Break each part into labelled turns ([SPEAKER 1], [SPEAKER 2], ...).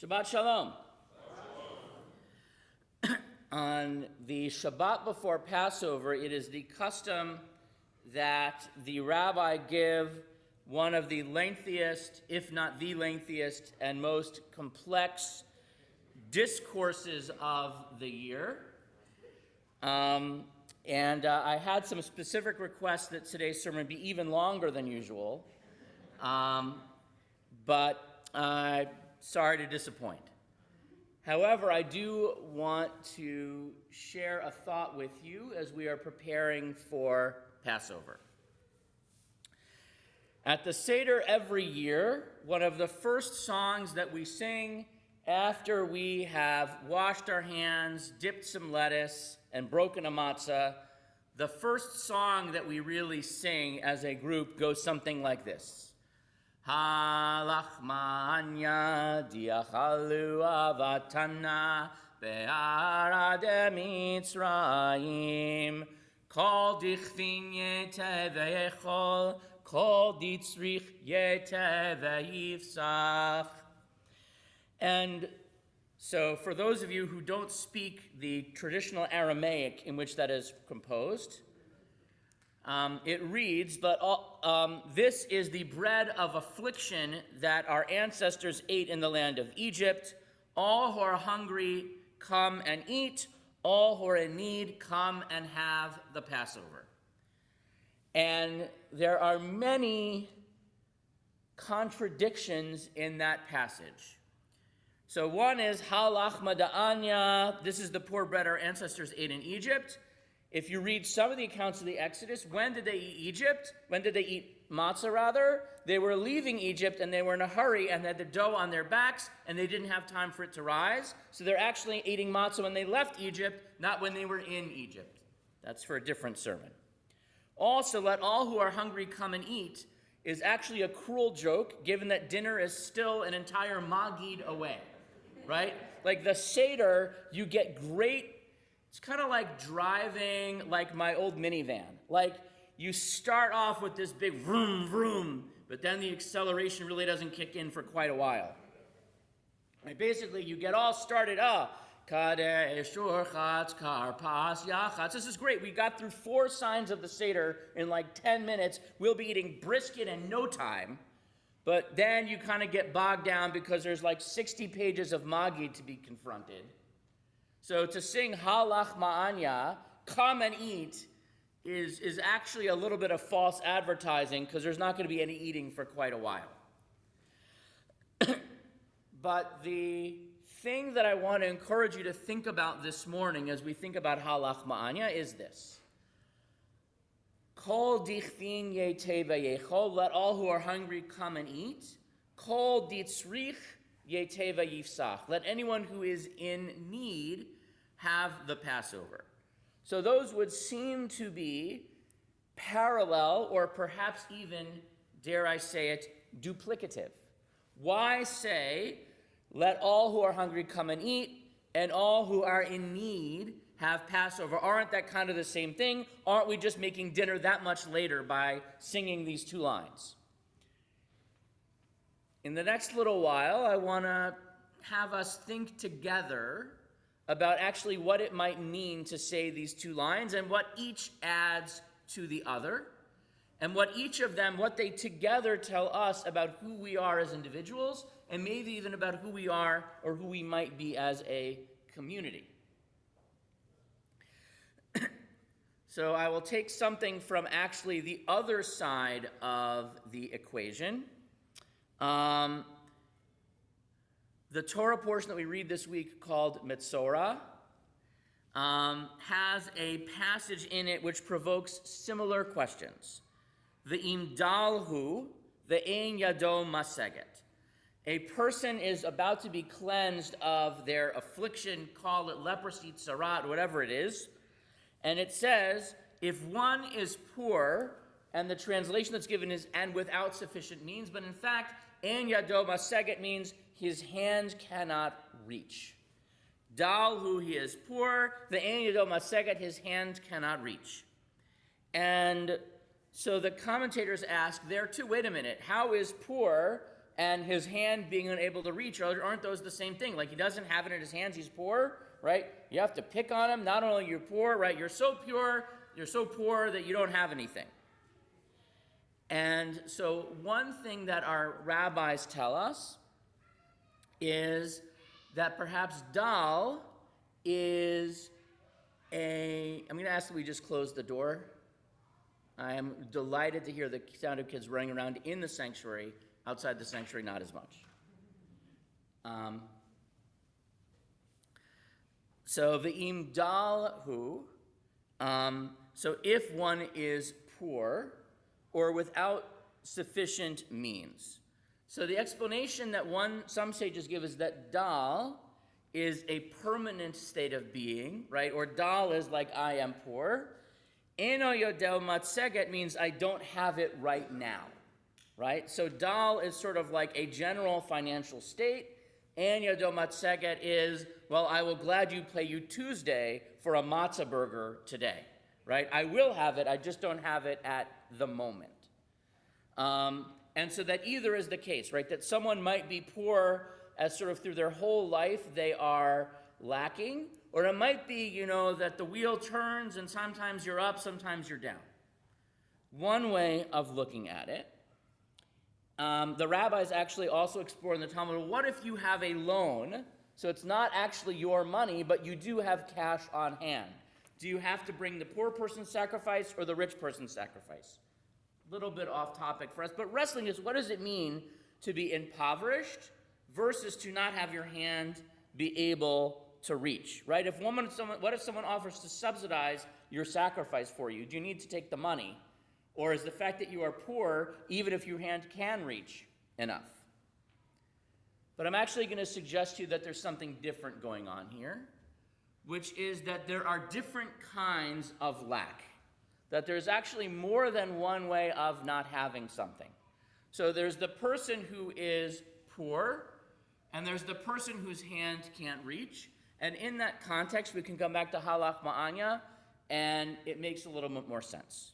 [SPEAKER 1] Shabbat Shalom. On the Shabbat before Passover, it is the custom that the rabbi give one of the lengthiest, if not the lengthiest, and most complex discourses of the year. I had some specific requests that today's sermon be even longer than usual, but sorry to disappoint. However, I do want to share a thought with you as we are preparing for Passover. At the Seder every year, one of the first songs that we sing after we have washed our hands, dipped some lettuce, and broken a matzah, the first song that we really sing as a group goes something like this. Halachmanya diachalu avatana be'arade Mitzrayim kol dichtin yete ve'echol kol ditzrich yete ve'yifsach. And so for those of you who don't speak the traditional Aramaic in which that is composed, it reads that this is the bread of affliction that our ancestors ate in the land of Egypt. All who are hungry, come and eat. All who are in need, come and have the Passover. And there are many contradictions in that passage. So one is, halachma da'anya, this is the poor bread our ancestors ate in Egypt. If you read some of the accounts of the Exodus, when did they eat Egypt? When did they eat matzah, rather? They were leaving Egypt, and they were in a hurry, and had the dough on their backs, and they didn't have time for it to rise. So they're actually eating matzah when they left Egypt, not when they were in Egypt. That's for a different sermon. Also, let all who are hungry come and eat is actually a cruel joke, given that dinner is still an entire magid away, right? Like the Seder, you get great. It's kind of like driving like my old minivan. Like you start off with this big vroom, vroom, but then the acceleration really doesn't kick in for quite a while. Right? Basically, you get all started, kadesh, urchatz, karpas, yachatz. This is great. We got through 4 signs of the Seder in like 10 minutes. We'll be eating brisket in no time. But then you kind of get bogged down because there's like 60 pages of Magid to be confronted. So to sing halach ma'anya, come and eat, is actually a little bit of false advertising because there's not going to be any eating for quite a while. But the thing that I want to encourage you to think about this morning as we think about halach ma'anya is this. Kol dichtin yete v'yechol, let all who are hungry come and eat. Kol ditzrich yete v'yifsach, let anyone who is in need have the Passover. So those would seem to be parallel, or perhaps even, dare I say it, duplicative. Why say, let all who are hungry come and eat, and all who are in need have Passover? Aren't that kind of the same thing? Aren't we just making dinner that much later by singing these 2 lines? In the next little while, I want to have us think together about actually what it might mean to say these 2 lines and what each adds to the other, and what each of them, what they together tell us about who we are as individuals, and maybe even about who we are or who we might be as a community. So I will take something from actually the other side of the equation. The Torah portion that we read this week called Metzora has a passage in it which provokes similar questions. Ve'im dalhu, ve'ein yado maseget. A person is about to be cleansed of their affliction, call it leprosy, tzarat, whatever it is. And it says, if one is poor, and the translation that's given is and without sufficient means, but in fact, ein yado maseget means his hand cannot reach. Dalhu, he is poor. The ein yado maseget, his hand cannot reach. And so the commentators ask there too, wait a minute, how is poor and his hand being unable to reach, aren't those the same thing? Like, he doesn't have it in his hands, he's poor, right? You have to pick on him. Not only you're poor, right? You're so poor that you don't have anything. And so one thing that our rabbis tell us is that perhaps dal is I'm going to ask that we just close the door. I am delighted to hear the sound of kids running around in the sanctuary. Outside the sanctuary, not as much. So v'im dal hu. So if one is poor or without sufficient means. So the explanation that some sages give is that dal is a permanent state of being, right? Or dal is like I am poor. Eno yodel matseget means I don't have it right now, right? So dal is sort of like a general financial state. And yodel matseget is, well, I will gladly pay you Tuesday for a matzah burger today, right? I will have it, I just don't have it at the moment. And so that either is the case, right? That someone might be poor as sort of through their whole life they are lacking, or it might be, that the wheel turns and sometimes you're up, sometimes you're down. One way of looking at it, the rabbis actually also explore in the Talmud, what if you have a loan, so it's not actually your money, but you do have cash on hand? Do you have to bring the poor person's sacrifice or the rich person's sacrifice? A little bit off topic for us, but wrestling is, what does it mean to be impoverished versus to not have your hand be able to reach, right? What if someone offers to subsidize your sacrifice for you? Do you need to take the money? Or is the fact that you are poor, even if your hand can reach, enough? But I'm actually going to suggest to you that there's something different going on here, which is that there are different kinds of lack. That there's actually more than one way of not having something. So there's the person who is poor, and there's the person whose hand can't reach. And in that context, we can come back to halach ma'anya, and it makes a little bit more sense.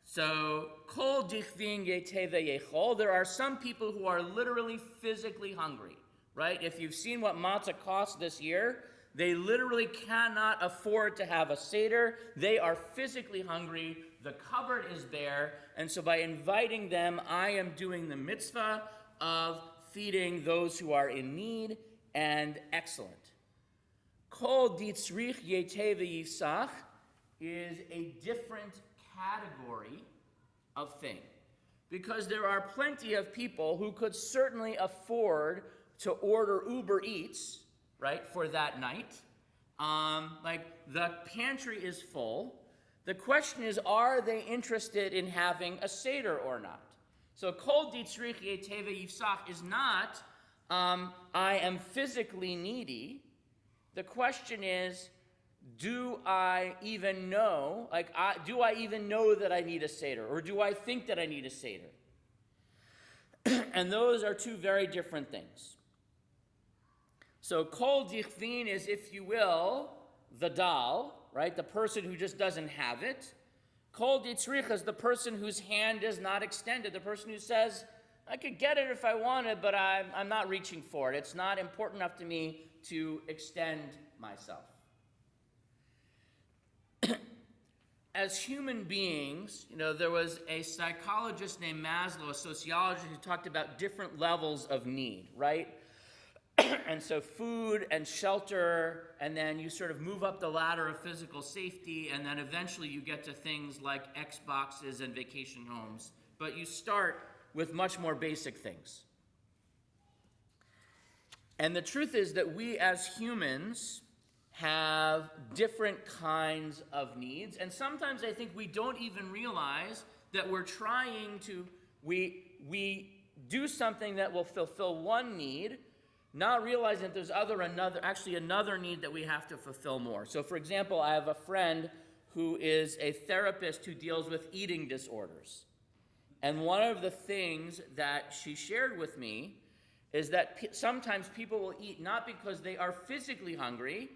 [SPEAKER 1] So, kol dichvin yeteva yechol, there are some people who are literally physically hungry, right? If you've seen what matzah costs this year, they literally cannot afford to have a Seder. They are physically hungry. The cupboard is bare. And so by inviting them, I am doing the mitzvah of feeding those who are in need, and excellent. Kol ditzrich yeteva yifsach is a different category of thing, because there are plenty of people who could certainly afford to order Uber Eats, right, for that night. Like, the pantry is full. The question is, are they interested in having a Seder or not? So, kol ditzrich yeteva yifsach is not, I am physically needy. The question is, do I even know, do I even know that I need a Seder? Or do I think that I need a Seder? And those are two very different things. So kol dichvin is, if you will, the dal, right? The person who just doesn't have it. Kol ditzrich is the person whose hand is not extended. The person who says, I could get it if I wanted, but I'm not reaching for it. It's not important enough to me to extend myself. As human beings, there was a psychologist named Maslow, a sociologist, who talked about different levels of need, right? And so food and shelter, and then you sort of move up the ladder of physical safety, and then eventually you get to things like Xboxes and vacation homes. But you start with much more basic things. And the truth is that we as humans have different kinds of needs, and sometimes I think we don't even realize that we're trying to, we do something that will fulfill one need, not realizing that there's another need that we have to fulfill more. So for example, I have a friend who is a therapist who deals with eating disorders. And one of the things that she shared with me is that sometimes people will eat not because they are physically hungry,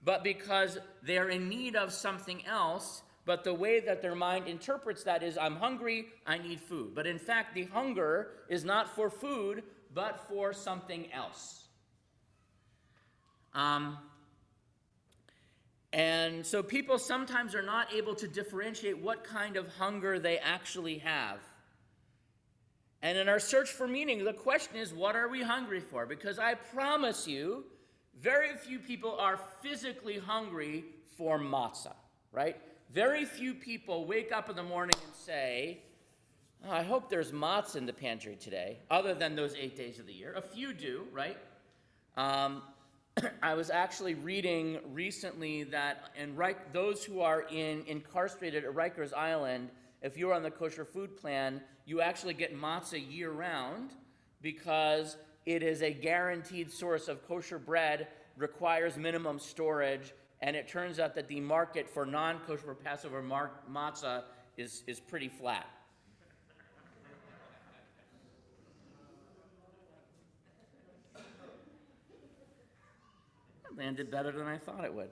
[SPEAKER 1] but because they're in need of something else, but the way that their mind interprets that is, I'm hungry, I need food. But in fact, the hunger is not for food, but for something else. And so people sometimes are not able to differentiate what kind of hunger they actually have. And in our search for meaning, the question is, what are we hungry for? Because I promise you, very few people are physically hungry for matzah, right? Very few people wake up in the morning and say, oh, I hope there's matzah in the pantry today, other than those 8 days of the year. A few do, right? I was actually reading recently that those who are incarcerated at Rikers Island, if you're on the kosher food plan, you actually get matzah year-round because it is a guaranteed source of kosher bread, requires minimum storage, and it turns out that the market for non-kosher Passover matzah is pretty flat. It landed better than I thought it would.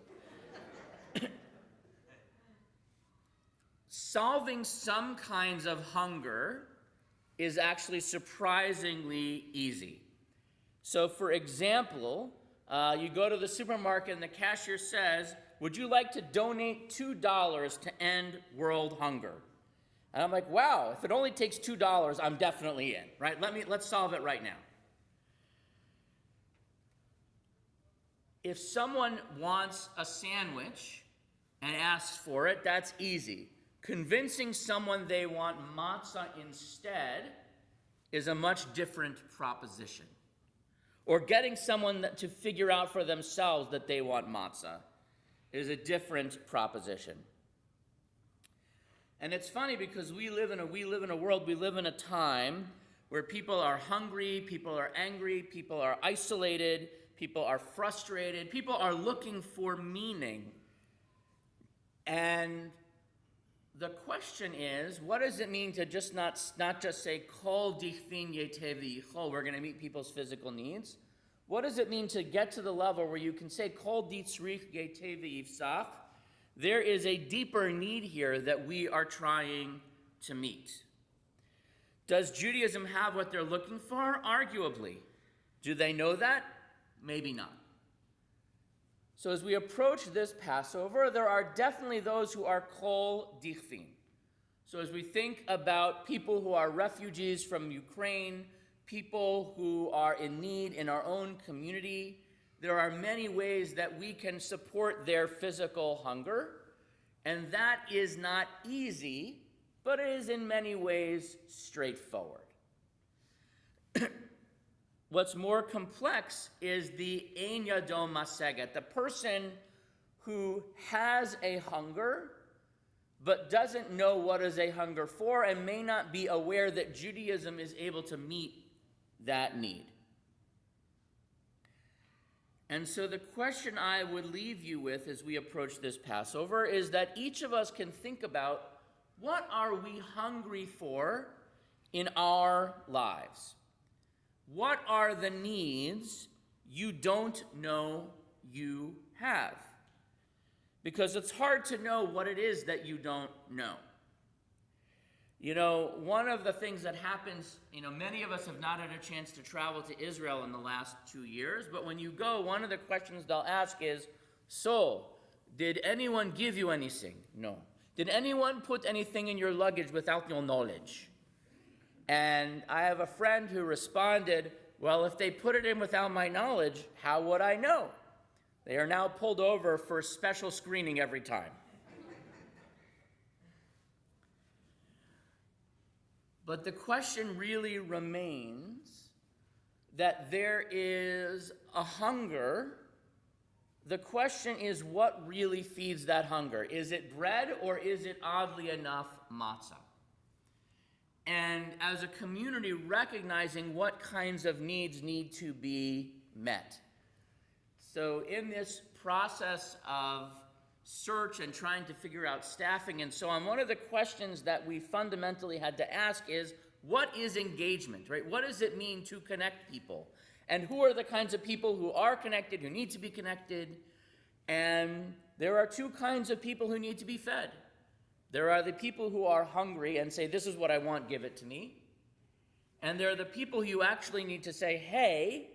[SPEAKER 1] Solving some kinds of hunger is actually surprisingly easy. So, for example, you go to the supermarket and the cashier says, would you like to donate $2 to end world hunger? And I'm like, wow, if it only takes $2, I'm definitely in, right? Let's solve it right now. If someone wants a sandwich and asks for it, that's easy. Convincing someone they want matzah instead is a much different proposition. Or getting someone to figure out for themselves that they want matzah is a different proposition. And it's funny because we live in a world, we live in a time where people are hungry, people are angry, people are isolated, people are frustrated, people are looking for meaning. And the question is, what does it mean to just not just say, kol dichvin yetev v'yichol, we're going to meet people's physical needs? What does it mean to get to the level where you can say, kol ditzrich yetev v'yifsach? There is a deeper need here that we are trying to meet. Does Judaism have what they're looking for? Arguably. Do they know that? Maybe not. So as we approach this Passover, there are definitely those who are kol dichvin. So as we think about people who are refugees from Ukraine, people who are in need in our own community, there are many ways that we can support their physical hunger. And that is not easy, but it is in many ways straightforward. What's more complex is the ein yado maseget, the person who has a hunger but doesn't know what is a hunger for and may not be aware that Judaism is able to meet that need. And so the question I would leave you with as we approach this Passover is that each of us can think about, what are we hungry for in our lives? What are the needs you don't know you have? Because it's hard to know what it is that you don't know. You know, one of the things that happens, many of us have not had a chance to travel to Israel in the last 2 years, but when you go, one of the questions they'll ask is, so, did anyone give you anything? No. Did anyone put anything in your luggage without your knowledge? And I have a friend who responded, well, if they put it in without my knowledge, how would I know? They are now pulled over for special screening every time. But the question really remains that there is a hunger. The question is, what really feeds that hunger? Is it bread or is it, oddly enough, matzah? And as a community, recognizing what kinds of needs need to be met. So in this process of search and trying to figure out staffing and so on, one of the questions that we fundamentally had to ask is, what is engagement, right? What does it mean to connect people? And who are the kinds of people who are connected, who need to be connected? And there are two kinds of people who need to be fed. There are the people who are hungry and say, this is what I want, give it to me. And there are the people who you actually need to say, hey,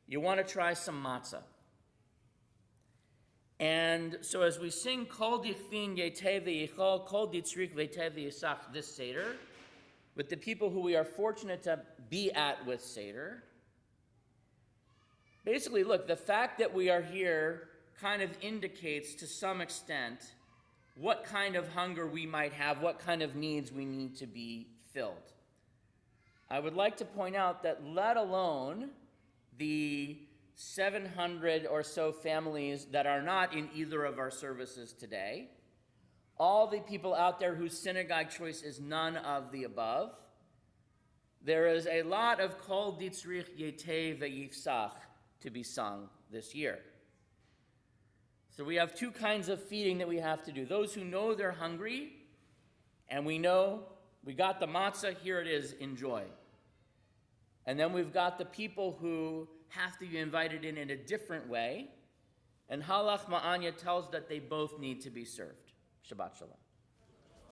[SPEAKER 1] you want to try some matzah. And so as we sing Kol Dichvin Yetev V'Yichol, Kol Ditzrik V'Yetev V'Yisach, this Seder, with the people who we are fortunate to be at with Seder, basically, look, the fact that we are here kind of indicates to some extent what kind of hunger we might have, what kind of needs we need to be filled. I would like to point out that let alone the 700 or so families that are not in either of our services today, all the people out there whose synagogue choice is none of the above, there is a lot of Kol Ditzrich Yetev V'Yifsach to be sung this year. So we have two kinds of feeding that we have to do. Those who know they're hungry, and we know we got the matzah, here it is, enjoy. And then we've got the people who have to be invited in a different way. And Halach Ma'anya tells that they both need to be served. Shabbat Shalom.